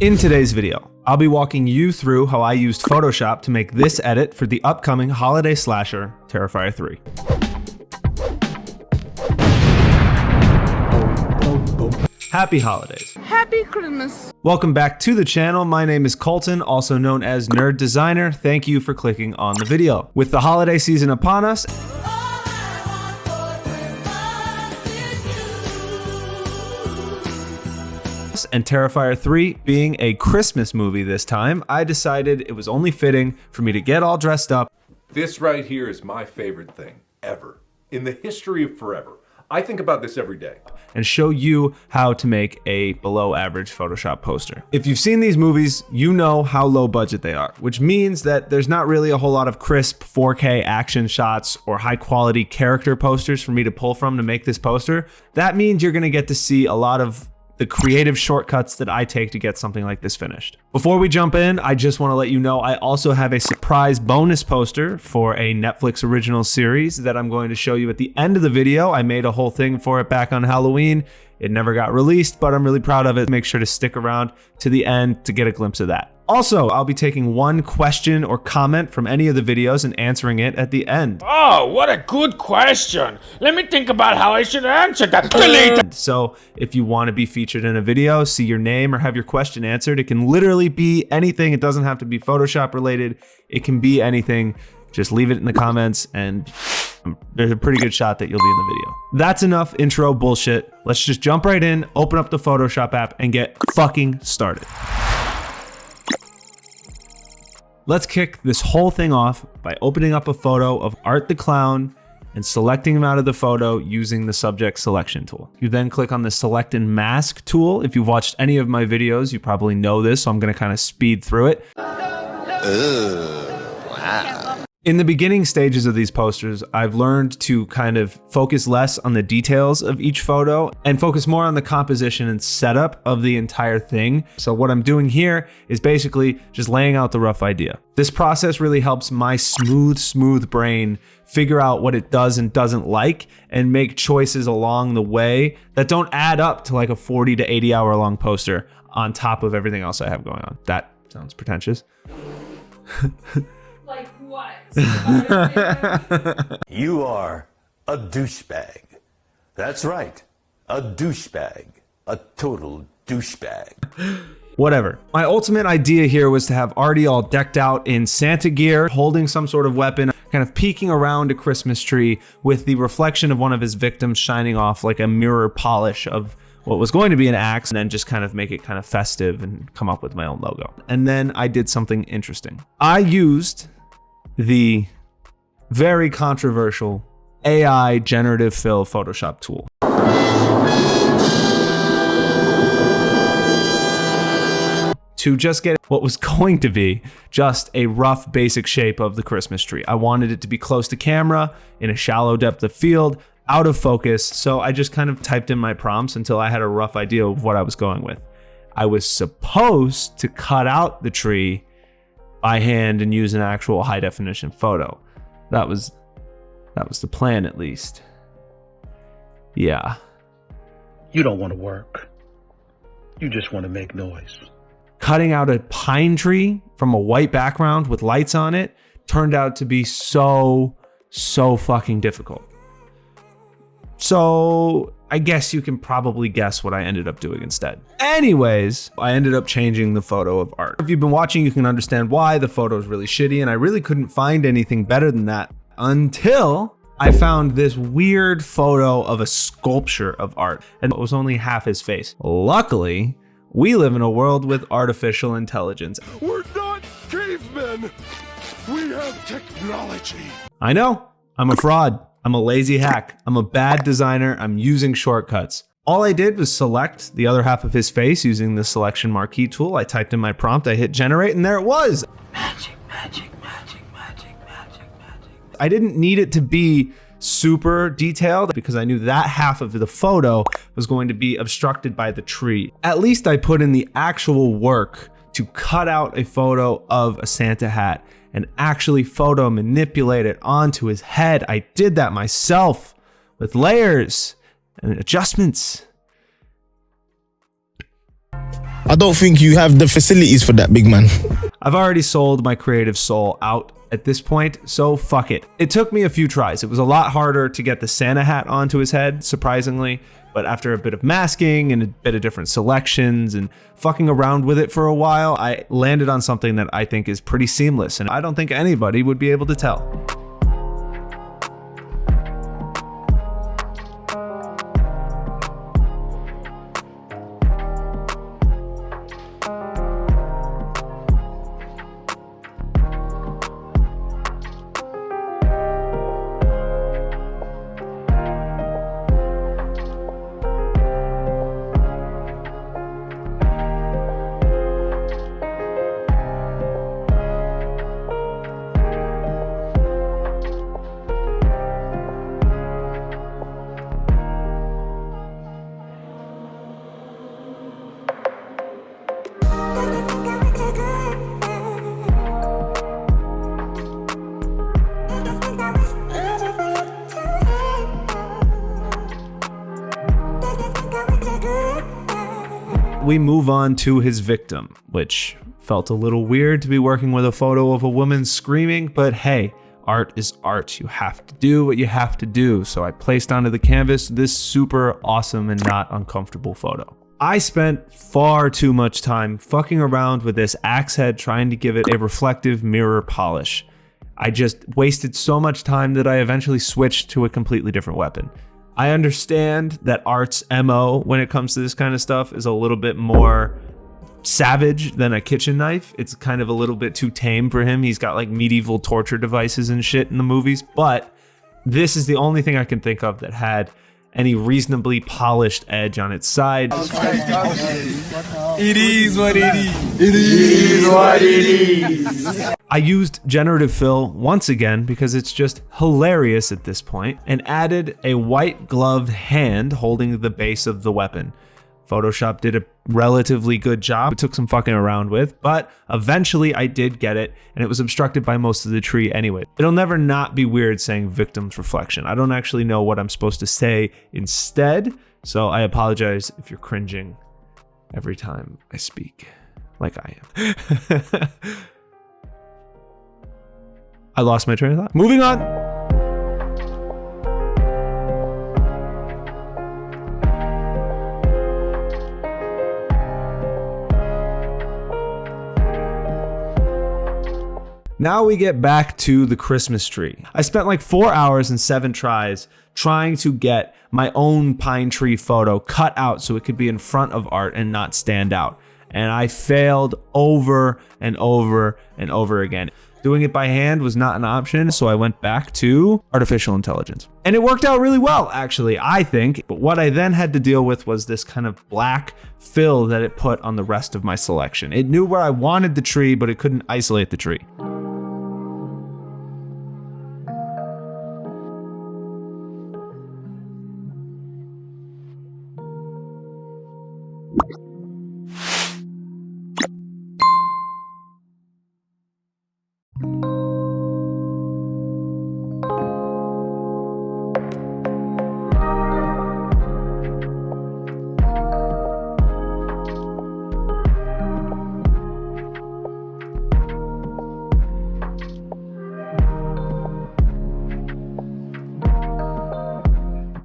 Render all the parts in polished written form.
In today's video, I'll be walking you through how I used Photoshop to make this edit for the upcoming holiday slasher, Terrifier 3. Happy holidays. Happy Christmas. Welcome back to the channel. My name is Colton, also known as Nerd Designer. Thank you for clicking on the video. With the holiday season upon us, and Terrifier 3 being a Christmas movie this time, I decided it was only fitting for me to get all dressed up. This right here is my favorite thing ever in the history of forever. I think about this every day. And show you how to make a below average Photoshop poster. If you've seen these movies, you know how low budget they are, which means that there's not really a whole lot of crisp 4K action shots or high quality character posters for me to pull from to make this poster. That means you're gonna get to see a lot of the creative shortcuts that I take to get something like this finished. Before we jump in, I just want to let you know I also have a surprise bonus poster for a Netflix original series that I'm going to show you at the end of the video. I made a whole thing for it back on Halloween. It never got released, but I'm really proud of it. Make sure to stick around to the end to get a glimpse of that. Also, I'll be taking one question or comment from any of the videos and answering it at the end. Oh, what a good question. Let me think about how I should answer that. Delete. So if you want to be featured in a video, see your name, or have your question answered, it can literally be anything. It doesn't have to be Photoshop related. It can be anything. Just leave it in the comments and there's a pretty good shot that you'll be in the video. That's enough intro bullshit. Let's just jump right in, open up the Photoshop app, and get fucking started. Let's kick this whole thing off by opening up a photo of Art the Clown and selecting him out of the photo using the subject selection tool. You then click on the select and mask tool. If you've watched any of my videos, you probably know this, so I'm gonna kind of speed through it. In the beginning stages of these posters, I've learned to kind of focus less on the details of each photo and focus more on the composition and setup of the entire thing. So what I'm doing here is basically just laying out the rough idea. This process really helps my smooth brain figure out what it does and doesn't like and make choices along the way that don't add up to like a 40 to 80 hour long poster on top of everything else I have going on. That sounds pretentious. Like what? You are a douchebag. That's right, a douchebag. A total douchebag. Whatever. My ultimate idea here was to have Artie all decked out in Santa gear, holding some sort of weapon, kind of peeking around a Christmas tree with the reflection of one of his victims shining off like a mirror polish of what was going to be an axe, and then just kind of make it kind of festive and come up with my own logo. And then I did something interesting. I used the very controversial AI generative fill Photoshop tool. To just get what was going to be just a rough basic shape of the Christmas tree. I wanted it to be close to camera, in a shallow depth of field, out of focus, so I just kind of typed in my prompts until I had a rough idea of what I was going with. I was supposed to cut out the tree by hand and use an actual high definition photo. That was the plan, at least. Yeah. You don't want to work. You just want to make noise. Cutting out a pine tree from a white background with lights on it turned out to be so fucking difficult. So I guess you can probably guess what I ended up doing instead. Anyways, I ended up changing the photo of Art. If you've been watching, you can understand why. The photo is really shitty, and I really couldn't find anything better than that until I found this weird photo of a sculpture of Art, and it was only half his face. Luckily, we live in a world with artificial intelligence. We're not cavemen. We have technology. I know, I'm a fraud. I'm a lazy hack. I'm a bad designer. I'm using shortcuts. All I did was select the other half of his face using the selection marquee tool. I typed in my prompt, I hit generate, and there it was. Magic, magic, magic, magic, magic, magic. I didn't need it to be super detailed because I knew that half of the photo was going to be obstructed by the tree. At least I put in the actual work to cut out a photo of a Santa hat and actually photo manipulate it onto his head. I did that myself with layers and adjustments. I don't think you have the facilities for that, big man. I've already sold my creative soul out at this point, so fuck it. It took me a few tries. It was a lot harder to get the Santa hat onto his head, surprisingly, but after a bit of masking and a bit of different selections and fucking around with it for a while, I landed on something that I think is pretty seamless, and I don't think anybody would be able to tell. We move on to his victim, which felt a little weird to be working with a photo of a woman screaming, but hey, art is art. You have to do what you have to do. So I placed onto the canvas this super awesome and not uncomfortable photo. I spent far too much time fucking around with this axe head trying to give it a reflective mirror polish. I just wasted so much time that I eventually switched to a completely different weapon. I understand that Art's MO when it comes to this kind of stuff is a little bit more savage than a kitchen knife. It's kind of a little bit too tame for him. He's got like medieval torture devices and shit in the movies, but this is the only thing I can think of that had any reasonably polished edge on its side. It is what it is. It is what it is. I used generative fill once again because it's just hilarious at this point, and added a white gloved hand holding the base of the weapon. Photoshop did a relatively good job. It took some fucking around with, but eventually I did get it, and it was obstructed by most of the tree anyway. It'll never not be weird saying victim's reflection. I don't actually know what I'm supposed to say instead, so I apologize if you're cringing every time I speak, like I am. I lost my train of thought. Moving on. Now we get back to the Christmas tree. I spent like 4 hours and 7 tries trying to get my own pine tree photo cut out so it could be in front of Art and not stand out. And I failed over and over and over again. Doing it by hand was not an option, so I went back to artificial intelligence. And it worked out really well, actually, I think. But what I then had to deal with was this kind of black fill that it put on the rest of my selection. It knew where I wanted the tree, but it couldn't isolate the tree.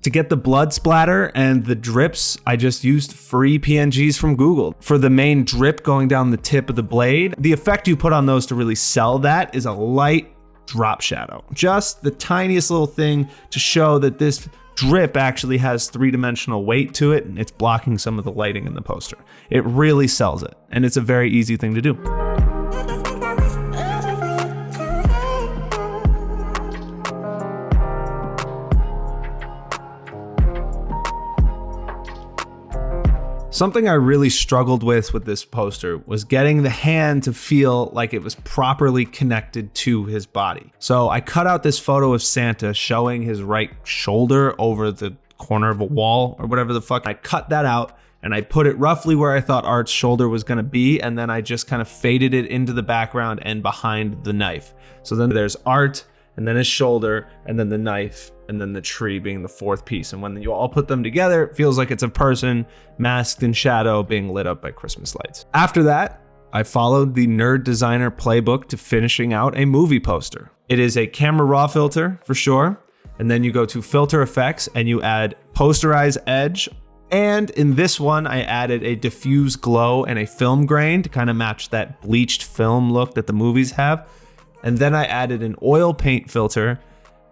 To get the blood splatter and the drips, I just used free PNGs from Google. For the main drip going down the tip of the blade, the effect you put on those to really sell that is a light drop shadow. Just the tiniest little thing to show that this drip actually has 3-dimensional weight to it and it's blocking some of the lighting in the poster. It really sells it, and it's a very easy thing to do. Something I really struggled with this poster was getting the hand to feel like it was properly connected to his body. So I cut out this photo of Santa showing his right shoulder over the corner of a wall or whatever the fuck. I cut that out and I put it roughly where I thought Art's shoulder was gonna be, and then I just kind of faded it into the background and behind the knife. So then there's Art, and then his shoulder, and then the knife and then the tree being the fourth piece. And when you all put them together, it feels like it's a person masked in shadow being lit up by Christmas lights. After that, I followed the Nerd Designer playbook to finishing out a movie poster. It is a camera raw filter for sure. And then you go to filter effects and you add posterize edge. And in this one, I added a diffuse glow and a film grain to kind of match that bleached film look that the movies have. And then I added an oil paint filter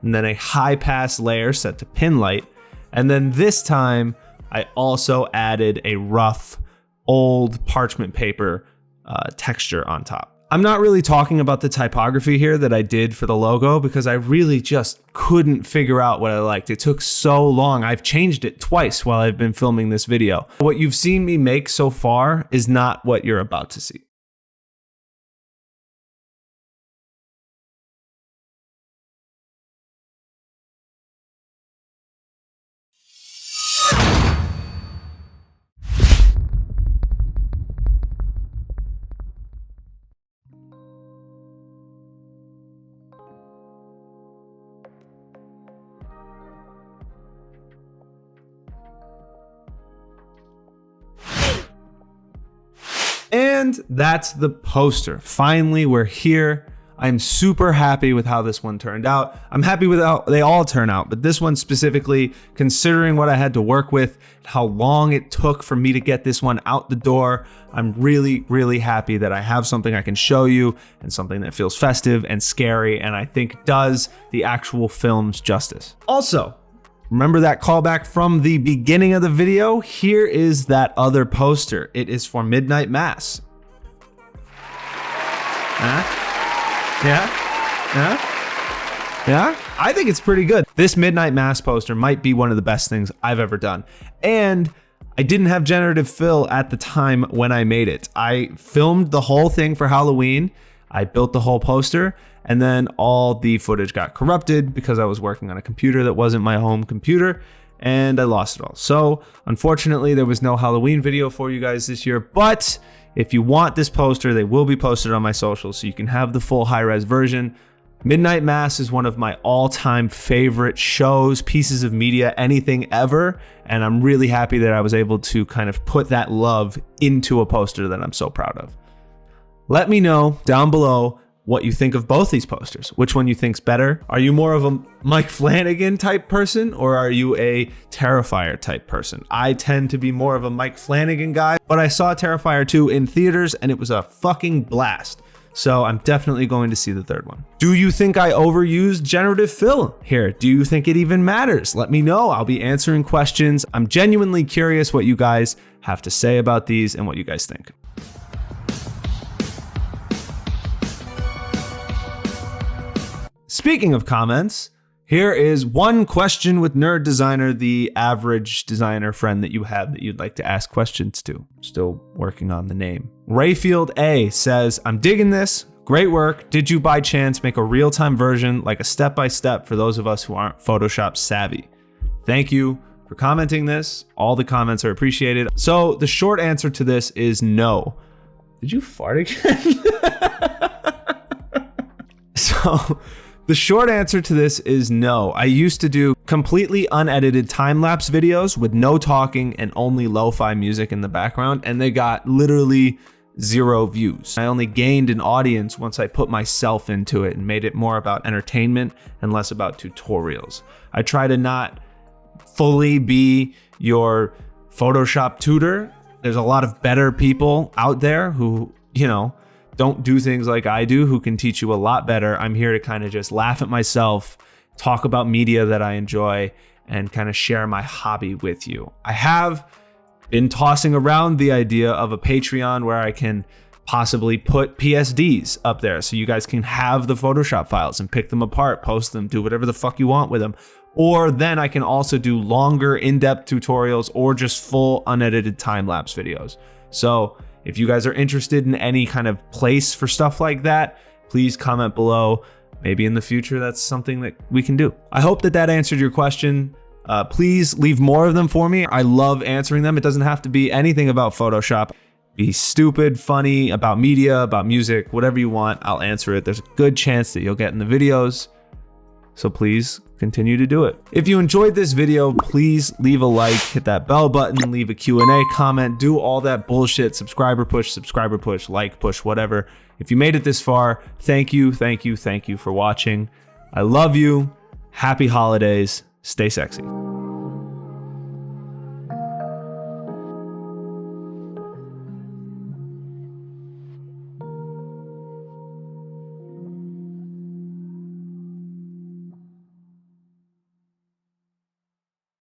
and then a high pass layer set to pin light. And then this time I also added a rough old parchment paper texture on top. I'm not really talking about the typography here that I did for the logo because I really just couldn't figure out what I liked. It took so long. I've changed it twice while I've been filming this video. What you've seen me make so far is not what you're about to see. And that's the poster. Finally, we're here. I'm super happy with how this one turned out. I'm happy with how they all turn out, but this one specifically, considering what I had to work with, how long it took for me to get this one out the door, I'm really, really happy that I have something I can show you and something that feels festive and scary, and I think does the actual film's justice. Also, remember that callback from the beginning of the video? Here is that other poster. It is for Midnight Mass. Yeah? I think it's pretty good. This Midnight Mass poster might be one of the best things I've ever done. And I didn't have generative fill at the time when I made it. I filmed the whole thing for Halloween. I built the whole poster, and then all the footage got corrupted because I was working on a computer that wasn't my home computer, and I lost it all. So unfortunately, there was no Halloween video for you guys this year, but if you want this poster, they will be posted on my socials so you can have the full high-res version. Midnight Mass is one of my all-time favorite shows, pieces of media, anything ever, and I'm really happy that I was able to kind of put that love into a poster that I'm so proud of. Let me know down below what you think of both these posters. Which one you think's better? Are you more of a Mike Flanagan type person or are you a Terrifier type person? I tend to be more of a Mike Flanagan guy, but I saw Terrifier 2 in theaters and it was a fucking blast. So I'm definitely going to see the third one. Do you think I overused generative fill here? Do you think it even matters? Let me know. I'll be answering questions. I'm genuinely curious what you guys have to say about these and what you guys think. Speaking of comments, here is one question with Nerd Designer, the average designer friend that you have that you'd like to ask questions to. Still working on the name. Rayfield A says, I'm digging this. Great work. Did you by chance make a real-time version, like a step-by-step for those of us who aren't Photoshop savvy? Thank you for commenting this. All the comments are appreciated. So the short answer to this is no. Did you fart again? So the short answer to this is no. I used to do completely unedited time-lapse videos with no talking and only lo-fi music in the background, and they got literally 0 views. I only gained an audience once I put myself into it and made it more about entertainment and less about tutorials. I try to not fully be your Photoshop tutor. There's a lot of better people out there who, you know, don't do things like I do, who can teach you a lot better. I'm here to kind of just laugh at myself, talk about media that I enjoy, and kind of share my hobby with you. I have been tossing around the idea of a Patreon where I can possibly put PSDs up there so you guys can have the Photoshop files and pick them apart, post them, do whatever the fuck you want with them. Or then I can also do longer in-depth tutorials or just full unedited time-lapse videos. So if you guys are interested in any kind of place for stuff like that, please comment below. Maybe in the future, that's something that we can do. I hope that that answered your question. Please leave more of them for me. I love answering them. It doesn't have to be anything about Photoshop. Be stupid, funny, about media, about music, whatever you want, I'll answer it. There's a good chance that you'll get in the videos. So please continue to do it. If you enjoyed this video, please leave a like, hit that bell button, leave a Q&A comment, do all that bullshit, subscriber push, like push, whatever. If you made it this far, thank you for watching. I love you. Happy holidays. Stay sexy.